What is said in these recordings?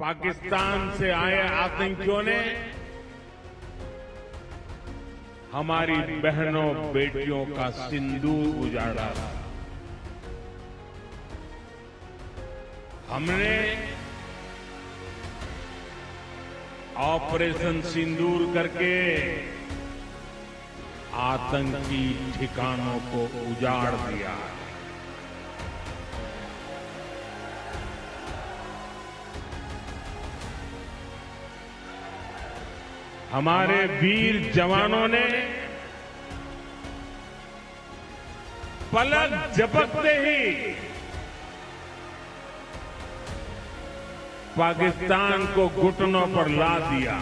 पाकिस्तान से आए आतंकियों ने हमारी बहनों बेटियों का सिंदूर उजाड़ा था। हमने ऑपरेशन सिंदूर करके आतंकी ठिकानों को उजाड़ दिया। हमारे वीर जवानों ने पलक झपकते ही पाकिस्तान को घुटनों पर ला दिया।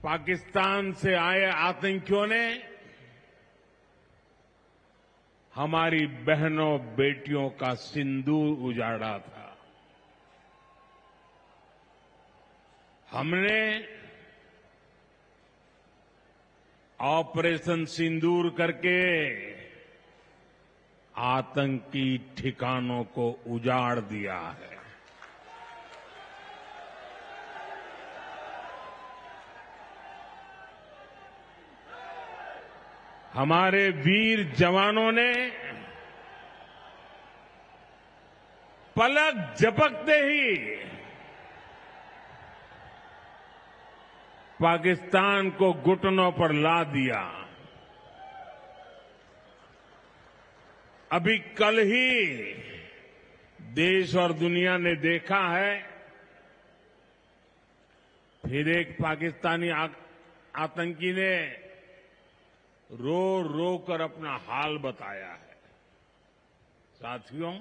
पाकिस्तान से आए आतंकियों ने हमारी बहनों बेटियों का सिंदूर उजाड़ा था। हमने ऑपरेशन सिंदूर करके आतंकी ठिकानों को उजाड़ दिया है। हमारे वीर जवानों ने पलक झपकते ही पाकिस्तान को घुटनों पर ला दिया। अभी कल ही देश और दुनिया ने देखा है, फिर एक पाकिस्तानी आतंकी ने रो रो कर अपना हाल बताया है। साथियों,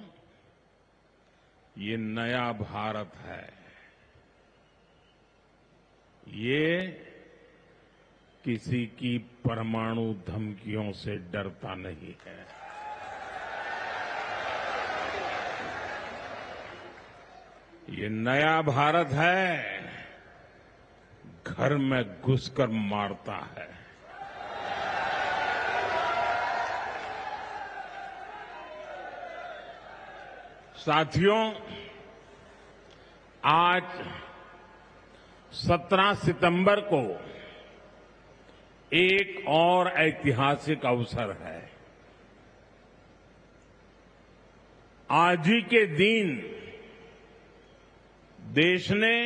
ये नया भारत है। ये किसी की परमाणु धमकियों से डरता नहीं है। ये नया भारत है, घर में घुसकर मारता है। साथियों, आज 17 सितंबर को एक और ऐतिहासिक अवसर है। आज ही के दिन देश ने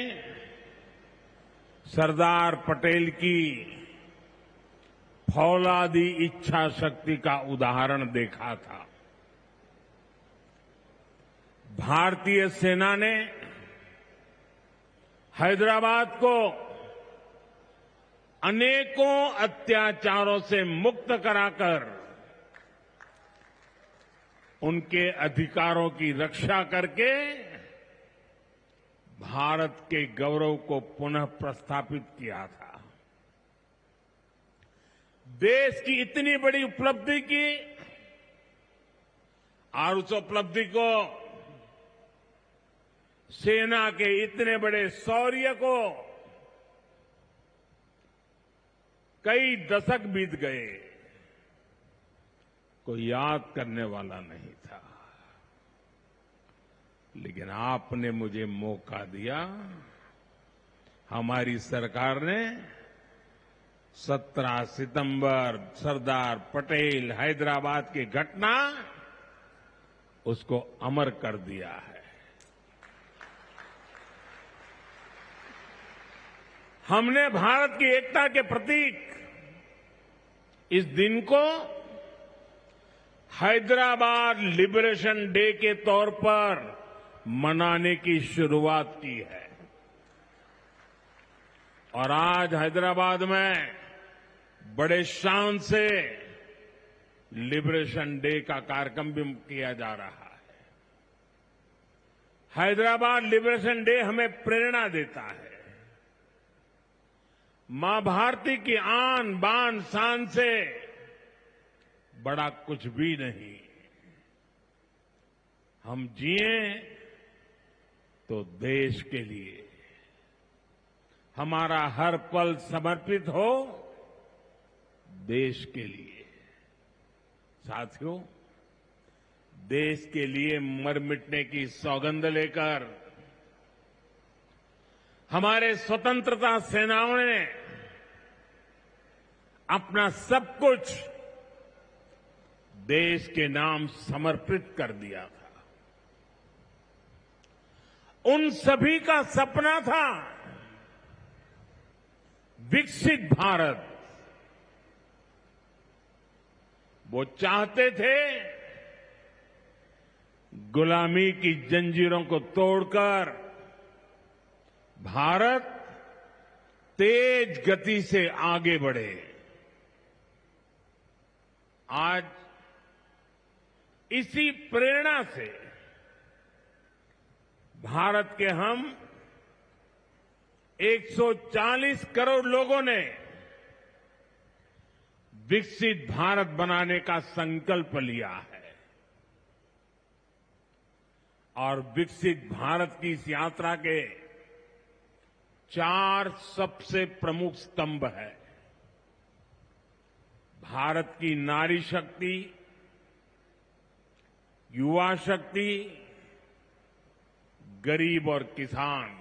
सरदार पटेल की फौलादी इच्छा शक्ति का उदाहरण देखा था। भारतीय सेना ने हैदराबाद को अनेकों अत्याचारों से मुक्त कराकर उनके अधिकारों की रक्षा करके भारत के गौरव को पुनः प्रस्थापित किया था। देश की इतनी बड़ी उपलब्धि की और उस उपलब्धि को, सेना के इतने बड़े शौर्य को कई दशक बीत गए, कोई याद करने वाला नहीं था। लेकिन आपने मुझे मौका दिया। हमारी सरकार ने 17 सितंबर सरदार पटेल हैदराबाद की घटना, उसको अमर कर दिया है। हमने भारत की एकता के प्रतीक इस दिन को हैदराबाद लिबरेशन डे के तौर पर मनाने की शुरुआत की है। और आज हैदराबाद में बड़े शान से लिबरेशन डे का कार्यक्रम भी किया जा रहा है। हैदराबाद लिबरेशन डे हमें प्रेरणा देता है। मां भारती की आन बान शान से बड़ा कुछ भी नहीं। हम जिए तो देश के लिए, हमारा हर पल समर्पित हो देश के लिए। साथियों, देश के लिए मर मिटने की सौगंध लेकर हमारे स्वतंत्रता सेनाओं ने अपना सब कुछ देश के नाम समर्पित कर दिया था। उन सभी का सपना था विकसित भारत। वो चाहते थे गुलामी की जंजीरों को तोड़कर भारत तेज गति से आगे बढ़े। आज इसी प्रेरणा से भारत के हम 140 करोड़ लोगों ने विकसित भारत बनाने का संकल्प लिया है। और विकसित भारत की इस यात्रा के 4 सबसे प्रमुख स्तंभ हैं। भारत की नारी शक्ति, युवा शक्ति, गरीब और किसान।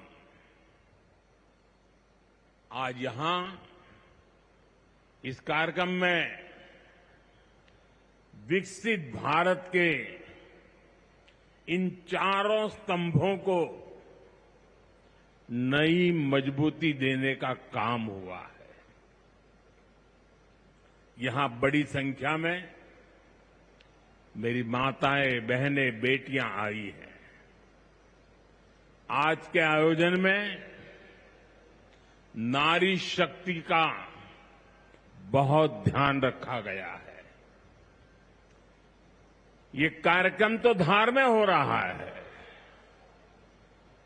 आज यहां इस कार्यक्रम में विकसित भारत के इन 4 स्तंभों को नई मजबूती देने का काम हुआ है। यहां बड़ी संख्या में मेरी माताएं, बहनें, बेटियां आई हैं। आज के आयोजन में नारी शक्ति का बहुत ध्यान रखा गया है। ये कार्यक्रम तो धार में हो रहा है,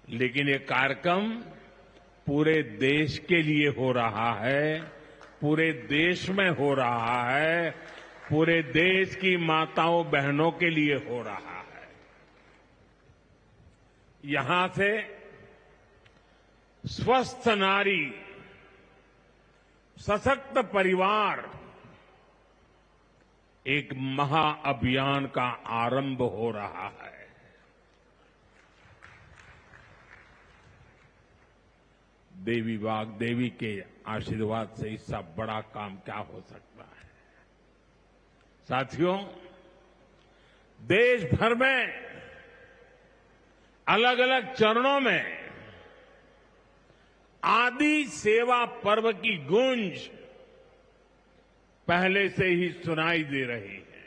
लेकिन ये कार्यक्रम पूरे देश के लिए हो रहा है, पूरे देश में हो रहा है, पूरे देश की माताओं बहनों के लिए हो रहा है। यहां से स्वस्थ नारी, सशक्त परिवार एक महाअभियान का आरंभ हो रहा है। देवी वाग्देवी के आशीर्वाद से इससे बड़ा काम क्या हो सकता है। साथियों, देश भर में अलग अलग चरणों में आदि सेवा पर्व की गूंज पहले से ही सुनाई दे रही है।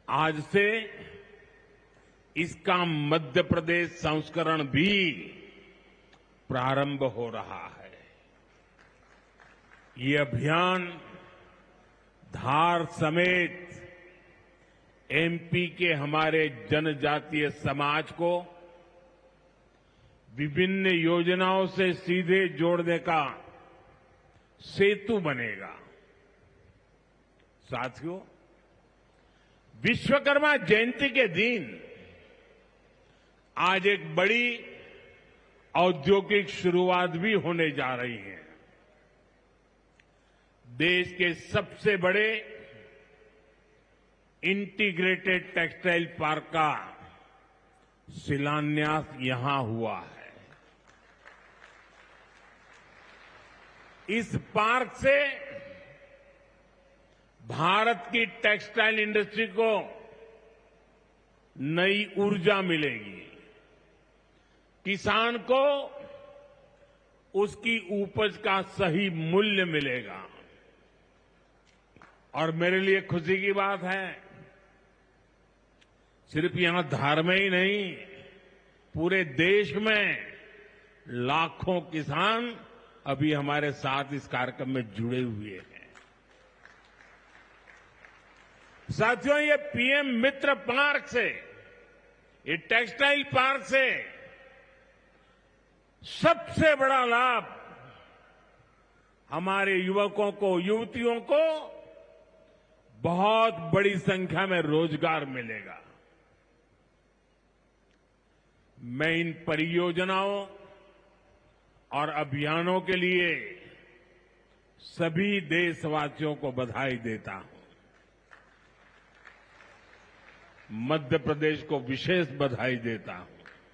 आज से इसका मध्य प्रदेश संस्करण भी प्रारंभ हो रहा है। ये अभियान धार समेत एमपी के हमारे जनजातीय समाज को विभिन्न योजनाओं से सीधे जोड़ने का सेतु बनेगा। साथियों, विश्वकर्मा जयंती के दिन आज एक बड़ी औद्योगिक शुरुआत भी होने जा रही है। देश के सबसे बड़े इंटीग्रेटेड टेक्सटाइल पार्क का शिलान्यास यहां हुआ है। इस पार्क से भारत की टेक्सटाइल इंडस्ट्री को नई ऊर्जा मिलेगी, किसान को उसकी उपज का सही मूल्य मिलेगा। और मेरे लिए खुशी की बात है, सिर्फ यहां धार में ही नहीं, पूरे देश में लाखों किसान अभी हमारे साथ इस कार्यक्रम में जुड़े हुए हैं। साथियों, ये पीएम मित्र पार्क से, ये टेक्सटाइल पार्क से सबसे बड़ा लाभ हमारे युवकों को, युवतियों को बहुत बड़ी संख्या में रोजगार मिलेगा। मैं इन परियोजनाओं और अभियानों के लिए सभी देशवासियों को बधाई देता हूं। मध्य प्रदेश को विशेष बधाई देता हूं।